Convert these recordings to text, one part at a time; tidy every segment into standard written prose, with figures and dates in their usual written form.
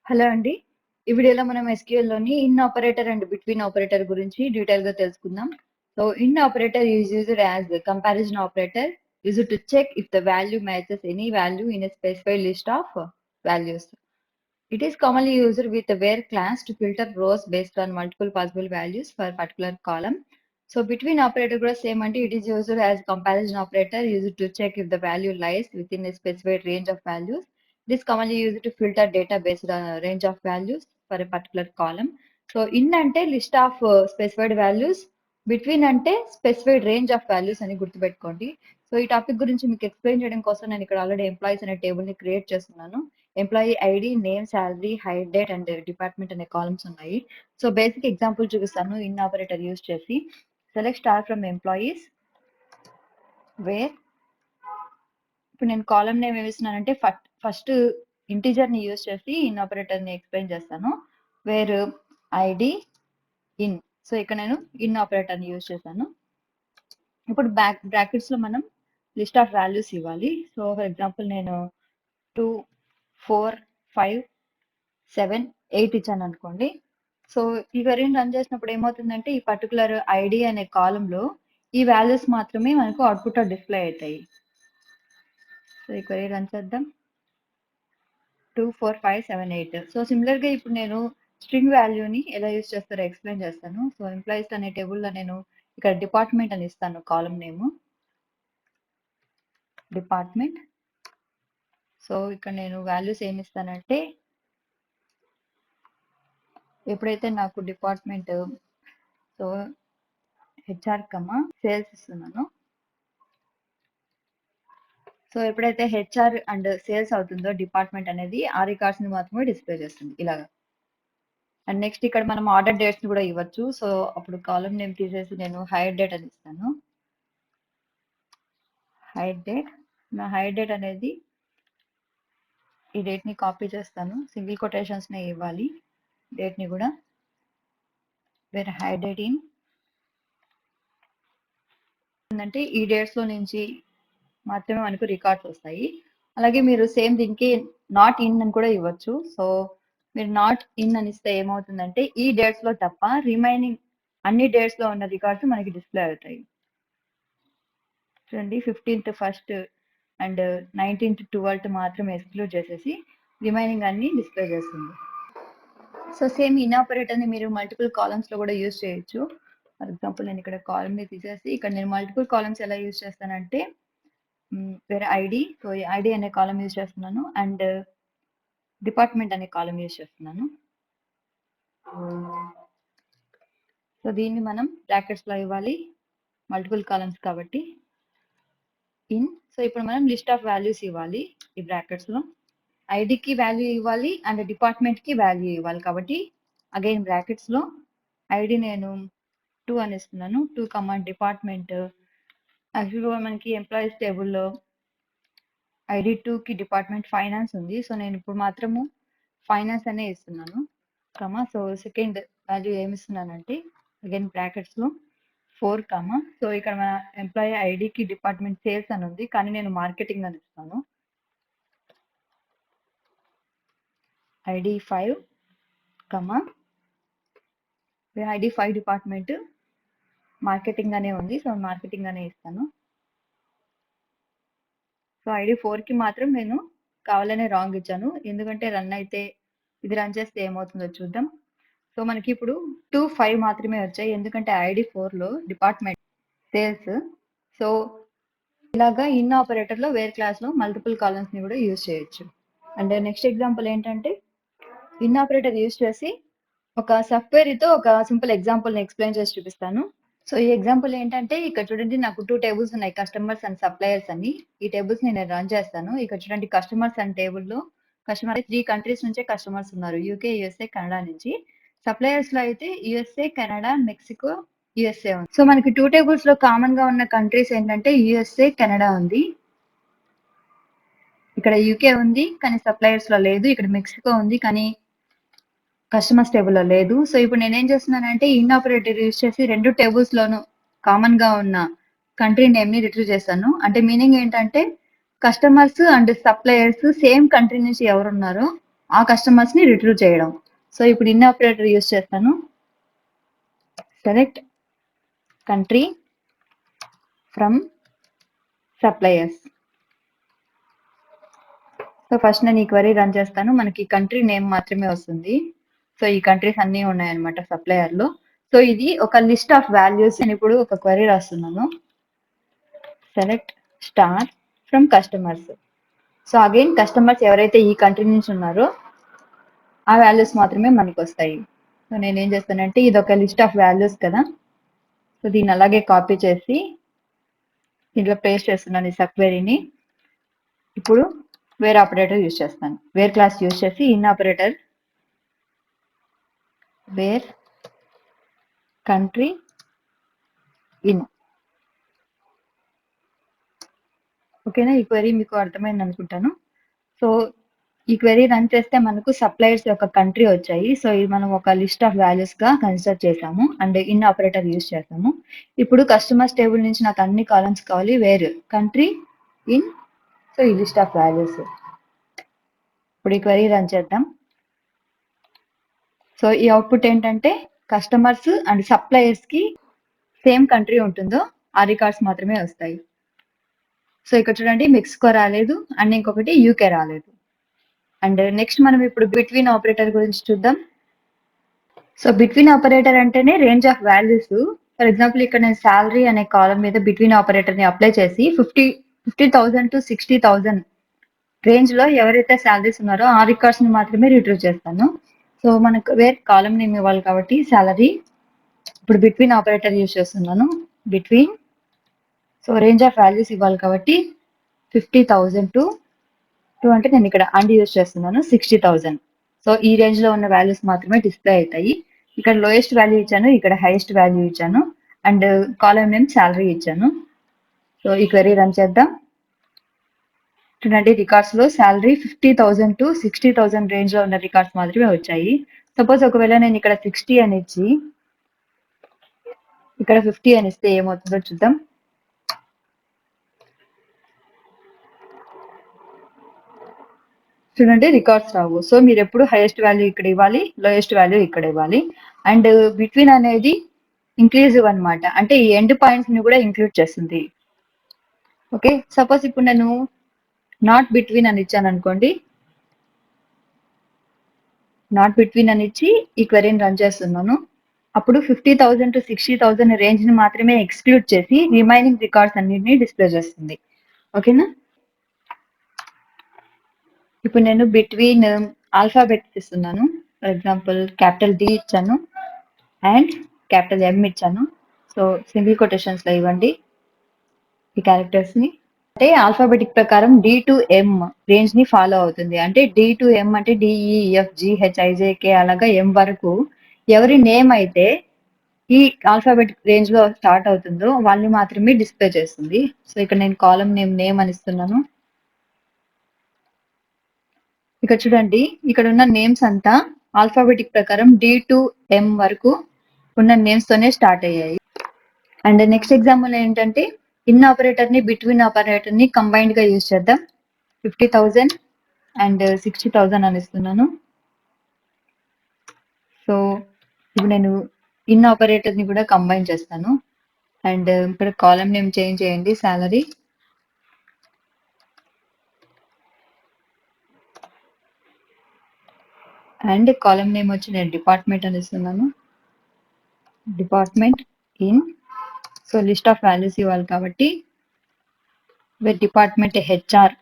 Hello అండి. ఈ వీడియోలో మనం SQLలోని in operator and between operator గురించి డీటెయిల్‌గా తెలుసుకుందాం. So in operator is used as comparison operator used to check if the value matches any value in a specified list of values. It is commonly used with the where class to filter rows based on multiple possible values for a particular column. So between operator కూడా same అంటే it is used as comparison operator used to check if the value lies within a specified range of values. It is commonly used to filter data based on a range of values for a particular column. So in అంటే list of specified values, between అంటే specified range of values అని గుర్తుపెట్టుకోండి. So ఈ topic గురించి మీకు explain చేయడం కోసం నేను ఇక్కడ ఆల్రెడీ ఎంప్లాయీస్ అనే టేబుల్ ని క్రియేట్ చేస్తున్నాను. Employee ID, name, salary, hire date and department అనే కాలమ్స్ ఉన్నాయి. సో బేసిక్ ఎగ్జాంపుల్ చూపిస్తాను ఇన్ ఆపరేటర్ యూజ్ చేసి. Select star from employees where ఇప్పుడు నేను కాలమ్ నేమ్ ఏమి ఇస్తున్నానంటే ఫస్ట్ ఇంటీజర్ ని యూజ్ చేసి ఇన్ ఆపరేటర్ ని ఎక్స్ప్లెయిన్ చేస్తాను. Where ID in. సో ఇక్కడ నేను ఇన్ ఆపరేటర్ ని యూజ్ చేశాను. ఇప్పుడు బ్రాకెట్స్ లో మనం లిస్ట్ ఆఫ్ వాల్యూస్ ఇవ్వాలి. సో ఫర్ ఎగ్జాంపుల్ నేను 2, 4, 5, 7, 8 ఇచ్చాను అనుకోండి. సో ఈ క్వెరీని రన్ చేసినప్పుడు ఏమవుతుందంటే ఈ పర్టికులర్ ఐడి అనే కాలమ్ లో ఈ వాల్యూస్ మాత్రమే మనకు అవుట్పుట్ లో డిస్ప్లే అవుతాయి. సో ఈ క్వెరీ రన్ చేద్దాం. 2, 4, 5, 7, 8. సో సిమిలర్ గా ఇప్పుడు నేను స్ట్రింగ్ వాల్యూని ఎలా యూజ్ చేస్తారో ఎక్స్ప్లెయిన్ చేస్తాను. సో ఎంప్లాయీస్ అనే టేబుల్ లో నేను ఇక్కడ డిపార్ట్మెంట్ అని ఇస్తాను కాలమ్ నేమ్ డిపార్ట్మెంట్. సో ఇక్కడ నేను వాల్యూస్ ఏమి ఇస్తానంటే ఎప్పుడైతే నాకు డిపార్ట్మెంట్ సో హెచ్ఆర్ సేల్స్ ఇస్తున్నాను. సో ఎప్పుడైతే హెచ్ఆర్ అండ్ సేల్స్ అవుతుందో డిపార్ట్మెంట్ అనేది ఆ రికార్డ్స్ ని మాత్రమే డిస్ప్లే చేస్తుంది ఇలాగా. అండ్ నెక్స్ట్ ఇక్కడ మనం ఆర్డర్ డేట్స్ కూడా ఇవ్వచ్చు. సో అప్పుడు కాలమ్ నేమ్ తీసేసి నేను హైర్ డేట్ అని ఇస్తాను. Hire date. నా హైర్ డేట్ అనేది ఈ డేట్ ని కాపీ చేస్తాను. సింగిల్ కొటేషన్స్ నే ఇవ్వాలి డేట్ ని కూడా. వేర్ హైర్ డేట్ ఇన్ అంటే ఈ డేట్స్ లో నుంచి మాత్రమే మనకు రికార్డ్స్ వస్తాయి. అలాగే మీరు సేమ్ దీనికి నాట్ ఇన్ అని కూడా ఇవ్వచ్చు. సో మీరు నాట్ ఇన్ అని ఇస్తే ఏమవుతుందంటే ఈ డేట్స్ లో తప్ప రిమైనింగ్ అన్ని డేట్స్ లో ఉన్న రికార్డ్స్ మనకి డిస్ప్లే అవుతాయి. చూడండి 15th 1st and 19th 12th మాత్రం ఎక్స్క్లూడ్ చేసేసి రిమైనింగ్ అన్ని డిస్ప్లే చేస్తుంది. సో సేమ్ ఇన్ ఆపరేటర్ ని మీరు మల్టిపుల్ కాలమ్స్ లో కూడా యూజ్ చేయొచ్చు. ఫర్ ఎగ్జాంపుల్ నేను ఇక్కడ కాలమ్ ని తీసేసి ఇక్కడ నేను మల్టిపుల్ కాలమ్స్ ఎలా యూజ్ చేస్తానంటే వేరే ఐడి. సో ఈ ఐడి అనే కాలమ్ యూజ్ చేస్తున్నాను అండ్ డిపార్ట్మెంట్ అనే కాలమ్ యూజ్ చేస్తున్నాను. సో దీన్ని మనం బ్రాకెట్స్ లో ఇవ్వాలి మల్టిపుల్ కాలమ్స్ కాబట్టి ఇన్. సో ఇప్పుడు మనం లిస్ట్ ఆఫ్ వాల్యూస్ ఇవ్వాలి ఈ బ్రాకెట్స్ లో. ఐడికి వాల్యూ ఇవ్వాలి అండ్ డిపార్ట్మెంట్ కి వాల్యూ ఇవ్వాలి కాబట్టి అగైన్ బ్రాకెట్స్ లో ఐడి నేను 2 అని ఇస్తున్నాను. 2 డిపార్ట్మెంట్. యాక్చువల్గా మనకి ఎంప్లాయీస్ టేబుల్లో ఐడి 2 కి డిపార్ట్మెంట్ ఫైనాన్స్ ఉంది. సో నేను ఇప్పుడు మాత్రము ఫైనాన్స్ అనే ఇస్తున్నాను. సో సెకండ్ వాల్యూ ఏమి ఇస్తున్నానంటే అగైన్ బ్రాకెట్స్ లో 4 సో ఇక్కడ మన ఎంప్లాయీ ఐడికి డిపార్ట్మెంట్ సేల్స్ అని ఉంది కానీ నేను మార్కెటింగ్ అని ఇస్తాను. ఐడి 5 ఐడి 5 డిపార్ట్మెంట్ మార్కెటింగ్ అనే ఉంది. సో మార్కెటింగ్ అనే ఇస్తాను. సో ఐడి 4 కి మాత్రం నేను కావాలనే రాంగ్ ఇచ్చాను ఎందుకంటే రన్ అయితే ఇది రన్ చేస్తే ఏమవుతుందో చూద్దాం. సో మనకి ఇప్పుడు 2, 5 మాత్రమే వచ్చాయి ఎందుకంటే ఐడి 4 లో డిపార్ట్మెంట్ సేల్స్. సో ఇలాగా ఇన్ ఆపరేటర్ లో వేర్ క్లాస్ లో మల్టిపుల్ కాలమ్స్ ని కూడా యూజ్ చేయొచ్చు. అండ్ నెక్స్ట్ ఎగ్జాంపుల్ ఏంటంటే ఇన్ ఆపరేటర్ యూజ్ చేసి ఒక సాఫ్ట్వేర్ తో ఒక సింపుల్ ఎగ్జాంపుల్ ని ఎక్స్ప్లెయిన్ చేసి చూపిస్తాను. సో ఈ ఎగ్జాంపుల్ ఏంటంటే ఇక్కడ చూడండి నాకు 2 టేబుల్స్ ఉన్నాయి కస్టమర్స్ అండ్ సప్లయర్స్ అని. ఈ టేబుల్స్ ని నేను రన్ చేస్తాను. ఇక్కడ చూడండి కస్టమర్స్ అండ్ టేబుల్ లో కస్టమర్ 3 కంట్రీస్ నుంచే కస్టమర్స్ ఉన్నారు. యూకే, యుఎస్ఏ, కెనడా నుంచి. సప్లయర్స్ లో అయితే యుఎస్ఏ, కెనడా, మెక్సికో, యుఎస్ఏ ఉంది. సో మనకి 2 టేబుల్స్ లో కామన్ గా ఉన్న కంట్రీస్ ఏంటంటే యుఎస్ఏ, కెనడా ఉంది. ఇక్కడ యూకే ఉంది కానీ సప్లయర్స్ లో లేదు. ఇక్కడ మెక్సికో ఉంది కానీ కస్టమర్స్ టేబుల్ లో లేదు. సో ఇప్పుడు నేనేం చేస్తున్నానంటే ఇన్ ఆపరేటర్ యూజ్ చేసి 2 టేబుల్స్ లోను కామన్ గా ఉన్న కంట్రీ నేమ్ ని రిట్రీవ్ చేశాను. అంటే మీనింగ్ ఏంటంటే customers and suppliers same country నుంచి ఎవరున్నారో ఆ కస్టమర్స్ ని రిట్రీవ్ చేయడం. సో ఇప్పుడు ఇన్ ఆపరేటర్ యూస్ చేస్తాను. Select country from suppliers. So first నేను ఈ క్వరీ రన్ చేస్తాను. మనకి కంట్రీ నేమ్ మాత్రమే వస్తుంది. సో ఈ కంట్రీస్ అన్ని ఉన్నాయన్నమాట సప్లయర్ లో. సో ఇది ఒక లిస్ట్ ఆఫ్ వాల్యూస్. నేను ఇప్పుడు ఒక క్వరీ రాస్తున్నాను. Select star from customers. So again customers ఎవరైతే ఈ కంట్రీ నుంచి ఉన్నారో ఆ వాల్యూస్ మాత్రమే మనకు వస్తాయి. సో నేను ఏం చేస్తానంటే ఇది ఒక లిస్ట్ ఆఫ్ వాల్యూస్ కదా. సో దీన్ని అలాగే కాపీ చేసి దీంట్లో పేస్ట్ చేస్తున్నాను ఈ సబ్ క్వెరీని. ఇప్పుడు వేర్ ఆపరేటర్ యూజ్ చేస్తాను. వేర్ క్లాస్ యూజ్ చేసి in operator where country in. ఓకేనా, ఈ క్వెరీ మీకు అర్థమైంది అనుకుంటాను. సో ఈ క్వెరీ రన్ చేస్తే మనకు సప్లయర్స్ యొక్క కంట్రీ వచ్చాయి. సో ఇది మనం ఒక లిస్ట్ ఆఫ్ వాల్యూస్ గా కన్సిడర్ చేసాము అండ్ ఇన్ ఆపరేటర్ యూజ్ చేసాము. ఇప్పుడు కస్టమర్స్ టేబుల్ నుంచి నాకు అన్ని కాలమ్స్ కావాలి. Where country in. సో ఈ లిస్ట్ ఆఫ్ వాల్యూస్. ఇప్పుడు ఈ క్వెరీ రన్ చేద్దాం. సో ఈ అవుట్పుట్ ఏంటంటే కస్టమర్స్ అండ్ సప్లయర్స్ కి సేమ్ కంట్రీ ఉంటుందో ఆ రికార్డ్స్ మాత్రమే వస్తాయి. సో ఇక్కడ చూడండి మెక్సికో రాలేదు అండ్ ఇంకొకటి యూకే రాలేదు. అండ్ నెక్స్ట్ మనం ఇప్పుడు బిట్వీన్ ఆపరేటర్ గురించి చూద్దాం. సో బిట్వీన్ ఆపరేటర్ అంటేనే range of values. For example ఇక్కడ నేను శాలరీ అనే కాలం మీద బిట్వీన్ ఆపరేటర్ ని అప్లై చేసి 50,000 to 60,000 రేంజ్ లో ఎవరైతే శాలరీస్ ఉన్నారో ఆ రికార్డ్స్ ని మాత్రమే రిట్రీవ్ చేస్తాను. సో మనకు వేర్ కాలం నేమ్ ఇవ్వాలి కాబట్టి శాలరీ. ఇప్పుడు బిట్వీన్ ఆపరేటర్ యూజ్ చేస్తున్నాను. Between. So range of values ఇవ్వాలి కాబట్టి 50,000 to 2 అంటే నేను ఇక్కడ అండ్ యూజ్ చేస్తున్నాను 60,000. సో ఈ రేంజ్ లో ఉన్న వాల్యూస్ మాత్రమే డిస్ప్లే అవుతాయి. ఇక్కడ లోయెస్ట్ వాల్యూ ఇచ్చాను, ఇక్కడ హైయెస్ట్ వాల్యూ ఇచ్చాను అండ్ కాలం నేమ్ శాలరీ ఇచ్చాను. సో ఈ క్వెరీ రన్ చేద్దాం. చూడండి రికార్డ్స్ లో శాలరీ 50,000 to 60,000 రేంజ్ లో ఉన్న రికార్డ్స్ మాత్రమే వచ్చాయి. సపోజ్ ఒకవేళ నేను ఇక్కడ 60 అని ఇచ్చి ఇక్కడ 50 అని ఇస్తే ఏమవుతుందో చూద్దాం. చూడండి రికార్డ్స్ రావు. సో మీరు ఎప్పుడు హైయెస్ట్ వాల్యూ ఇక్కడ ఇవ్వాలి, లోయెస్ట్ వాల్యూ ఇక్కడ ఇవ్వాలి. అండ్ బిట్వీన్ అనేది ఇంక్లూజివ్ అన్నమాట, అంటే ఈ ఎండ్ పాయింట్స్ ని కూడా ఇంక్లూడ్ చేస్తుంది. ఓకే, సపోజ్ ఇప్పుడు నేను నాట్ బిట్వీన్ అని ఇచ్చాను అనుకోండి. నాట్ బిట్వీన్ అని ఇచ్చి ఈ క్వెరీని రన్ చేస్తున్నాను. అప్పుడు 50,000 to 60,000 రేంజ్ ని మాత్రమే ఎక్స్క్లూడ్ చేసి రిమైనింగ్ రికార్డ్స్ అన్నిటిని డిస్ప్లే చేస్తుంది. ఓకేనా, ఇప్పుడు నేను బిట్వీన్ ఆల్ఫాబెట్స్ ఇస్తున్నాను. ఫర్ ఎగ్జాంపుల్ క్యాపిటల్ డి ఇచ్చాను అండ్ క్యాపిటల్ ఎం ఇచ్చాను. సో సింగిల్ కొటేషన్స్ లో ఇవ్వండి ఈ క్యారెక్టర్స్ ని. అంటే ఆల్ఫాబెటిక్ ప్రకారం డి టు ఎం రేంజ్ ని ఫాలో అవుతుంది. అంటే డి టు ఎం అంటే డిఈఎఫ్ జిహెచ్ఐజేకే అలాగా ఎం వరకు ఎవరి నేమ్ అయితే ఈ ఆల్ఫాబెటిక్ రేంజ్ లో స్టార్ట్ అవుతుందో వాళ్ళని మాత్రమే డిస్ప్లే చేస్తుంది. సో ఇక్కడ నేను కాలం నేమ్ అని ఇస్తున్నాను. ఇక్కడ చూడండి ఇక్కడ ఉన్న నేమ్స్ అంతా ఆల్ఫాబెటిక్ ప్రకారం డి టు ఎం వరకు ఉన్న నేమ్స్ తోనే స్టార్ట్ అయ్యాయి. అండ్ నెక్స్ట్ ఎగ్జాంపుల్ ఏంటంటే ఇన్ ఆపరేటర్ ని బిట్వీన్ ఆపరేటర్ ని కంబైన్డ్ గా యూజ్ చేద్దాం. 50,000 అండ్ 60,000 అని ఇస్తున్నాను. సో ఇప్పుడు నేను ఇన్ ఆపరేటర్ ని కూడా కంబైన్ చేస్తాను. అండ్ ఇక్కడ కాలం నేమ్ చేంజ్ చేయండి సాలరీ. అండ్ కాలం నేమ్ వచ్చి నేను డిపార్ట్మెంట్ అని ఇస్తున్నాను. Department in. So list of values ఇవ్వాలి కాబట్టి with department HR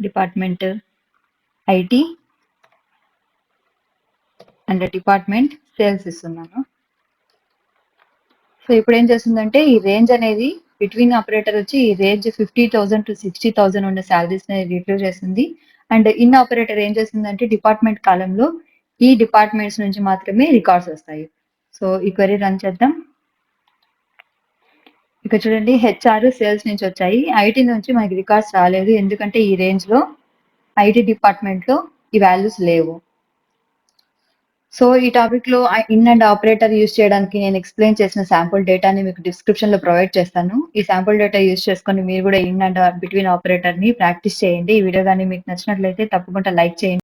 department IT and department sales ఇస్తున్నాను. సో ఇప్పుడు ఏం చేస్తుందంటే ఈ రేంజ్ అనేది బిట్వీన్ ఆపరేటర్ వచ్చి ఈ రేంజ్ 50,000 to 60,000 ఉన్న సాలరీస్ ని రిట్రీవ్ చేస్తుంది. అండ్ ఇన్ ఆపరేటర్ ఏం చేస్తుందంటే డిపార్ట్మెంట్ కాలంలో ఈ డిపార్ట్మెంట్స్ నుంచి మాత్రమే రికార్డ్స్ వస్తాయి. సో ఈ క్వెరీ రన్ చేద్దాం. ఇక్కడ చూడండి హెచ్ఆర్ సేల్స్ నుంచి వచ్చాయి. ఐటీ నుంచి మనకి రికార్డ్స్ రాలేదు ఎందుకంటే ఈ రేంజ్ లో ఐటీ డిపార్ట్మెంట్ లో ఈ వాల్యూస్ లేవు. సో, ఈ టాపిక్‌లో ఇన్ అండ్ ఆపరేటర్ యూజ్ చేయడానికి నేను ఎక్స్‌ప్లెయిన్ చేసిన శాంపుల్ డేటాని మీకు డిస్క్రిప్షన్‌లో ప్రొవైడ్ చేస్తాను. ఈ శాంపుల్ డేటా యూజ్ చేసుకొని మీరు గూడా ఇన్ అండ్ బిట్వీన్ ఆపరేటర్‌ని ప్రాక్టీస్ చేయండి. ఈ వీడియో గాని మీకు నచ్చినట్లయితే తప్పకుండా లైక్ చేయండి.